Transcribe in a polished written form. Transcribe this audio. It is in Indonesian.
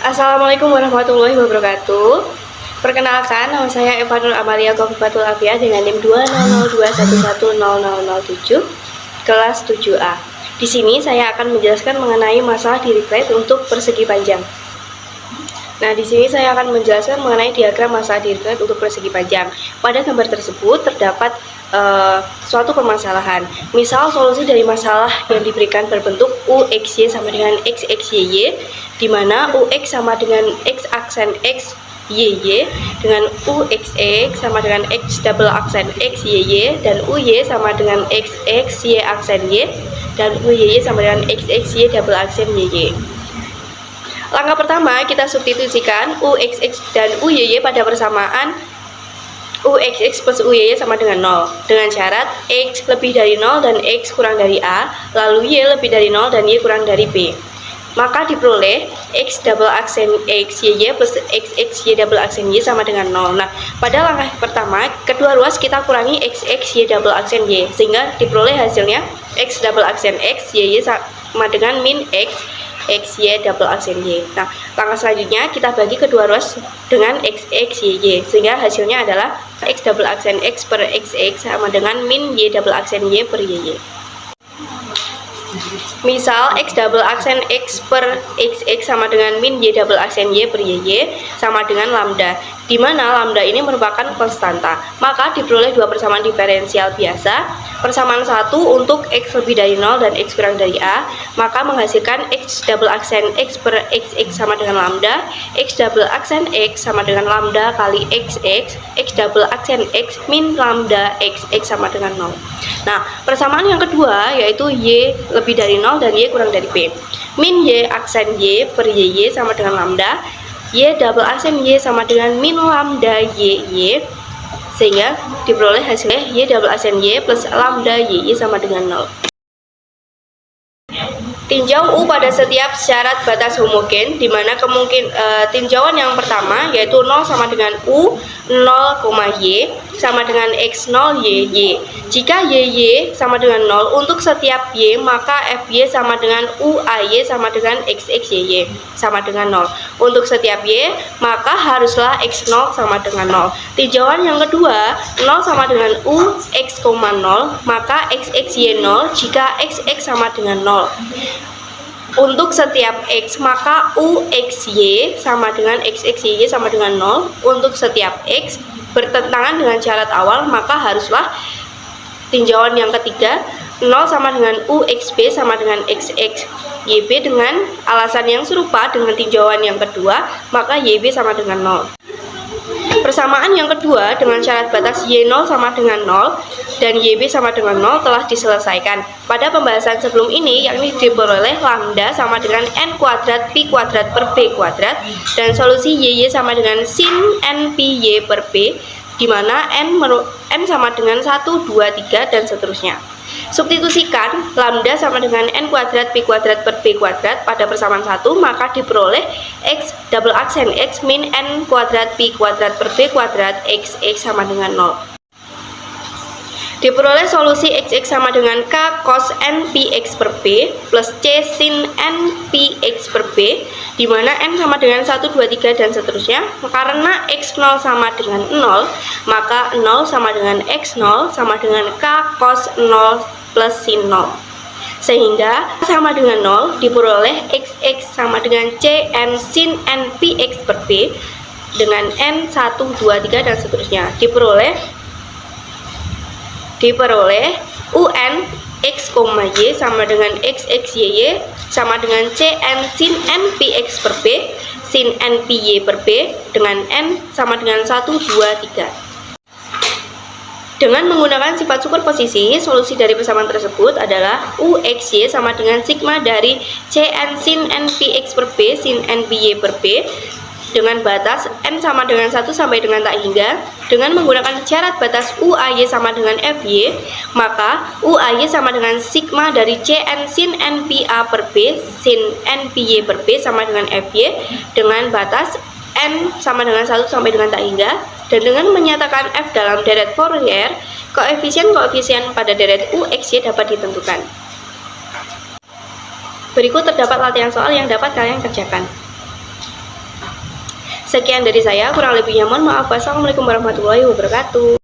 Assalamualaikum warahmatullahi wabarakatuh. Perkenalkan, nama saya Eva Nur Amalia Kofifatul Afia dengan NIM 20021110007 kelas 7A. Di sini saya akan menjelaskan mengenai masalah diri plate untuk persegi panjang. Nah, di sini saya akan menjelaskan mengenai diagram masalah diri plate untuk persegi panjang. Pada gambar tersebut terdapat suatu permasalahan. Misal solusi dari masalah yang diberikan berbentuk UXY sama dengan XXYY, di mana UX sama dengan X aksen X YY, dengan UXX sama dengan X double aksen X YY, dan UY sama dengan XX Y aksen Y, dan UYY sama dengan XX Y double aksen YY. Langkah pertama, kita substitusikan UXX dan UYY pada persamaan UXX plus UYY sama dengan 0 dengan syarat X lebih dari 0 dan X kurang dari A, lalu Y lebih dari 0 dan Y kurang dari B. Maka diperoleh X double aksen X YY plus XX Y double aksen Y sama dengan 0. Nah, pada langkah pertama, kedua ruas kita kurangi XX Y double aksen Y, sehingga diperoleh hasilnya X double aksen X YY sama dengan min X X Y double aksen Y. Nah, langkah selanjutnya kita bagi kedua ruas dengan X X Y Y, sehingga hasilnya adalah X double aksen X per X X sama dengan min Y double aksen Y per Y Y. Misal X double aksen X per XX sama dengan min Y double aksen Y per YY sama dengan lambda, di mana lambda ini merupakan konstanta. Maka diperoleh dua persamaan diferensial biasa. Persamaan satu untuk X lebih dari 0 dan X kurang dari A, maka menghasilkan X double aksen X per XX sama dengan lambda, X double aksen X sama dengan lambda kali XX, X double aksen X min lambda XX sama dengan 0. Nah, persamaan yang kedua yaitu Y lebih dari 0 dan Y kurang dari B. Min Y aksen Y per YY sama dengan lambda, Y double aksen Y sama dengan min lambda YY, sehingga diperoleh hasilnya Y double aksen Y plus lambda YY sama dengan 0. Tinjau U pada setiap syarat batas homogen, di mana tinjauan yang pertama yaitu 0 sama dengan U 0, Y sama dengan X0 YY. Jika YY sama dengan 0 untuk setiap Y, maka FY sama dengan UAY sama dengan XXYY sama dengan 0. Untuk setiap Y, maka haruslah X0 sama dengan 0. Tinjauan yang kedua, 0 sama dengan U X, 0, maka XXY0 jika XX sama dengan 0. Untuk setiap X, maka UXY sama dengan XXY sama dengan 0. Untuk setiap X bertentangan dengan syarat awal, maka haruslah tinjauan yang ketiga 0 sama dengan UXB sama dengan XXYB dengan alasan yang serupa dengan tinjauan yang kedua, maka YB sama dengan 0. Persamaan yang kedua dengan syarat batas Y0 sama dengan 0 dan YB sama dengan 0 telah diselesaikan pada pembahasan sebelum ini, yakni diperoleh lambda sama dengan N kuadrat Pi kuadrat per B kuadrat dan solusi YY sama dengan sin N Pi Y per B, di mana N sama dengan 1, 2, 3 dan seterusnya. Substitusikan lambda sama dengan N kuadrat Pi kuadrat per B kuadrat pada persamaan 1, maka diperoleh X double aksen X min N kuadrat Pi kuadrat per B kuadrat X sama dengan 0. Diperoleh solusi XX sama dengan K cos N Pi X per B plus C sin N Pi X per B, di mana N sama dengan 1, 2, 3 dan seterusnya. Karena X0 sama dengan 0, maka 0 sama dengan X0 sama dengan K cos 0 plus sin 0. Sehingga sama dengan 0 diperoleh XX sama dengan C N sin N Pi X per B dengan N 1, 2, 3 dan seterusnya. Diperoleh UN X, Y sama dengan XXYY sama dengan CN sin N Pi X per B sin N Pi Y per B dengan N sama dengan 1, 2, 3. Dengan menggunakan sifat superposisi, solusi dari persamaan tersebut adalah UXY sama dengan sigma dari CN sin N Pi X per B sin N Pi Y per B dengan batas N sama dengan 1 sampai dengan tak hingga. Dengan menggunakan syarat batas UAY sama dengan FY, maka UAY sama dengan sigma dari CN sin N Pi A per B sin N Pi Y per B sama dengan FY dengan batas N sama dengan 1 sampai dengan tak hingga. Dan dengan menyatakan F dalam deret Fourier, koefisien-koefisien pada deret UXY dapat ditentukan. Berikut terdapat latihan soal yang dapat kalian kerjakan. Sekian dari saya, kurang lebihnya mohon maaf. Wassalamualaikum warahmatullahi wabarakatuh.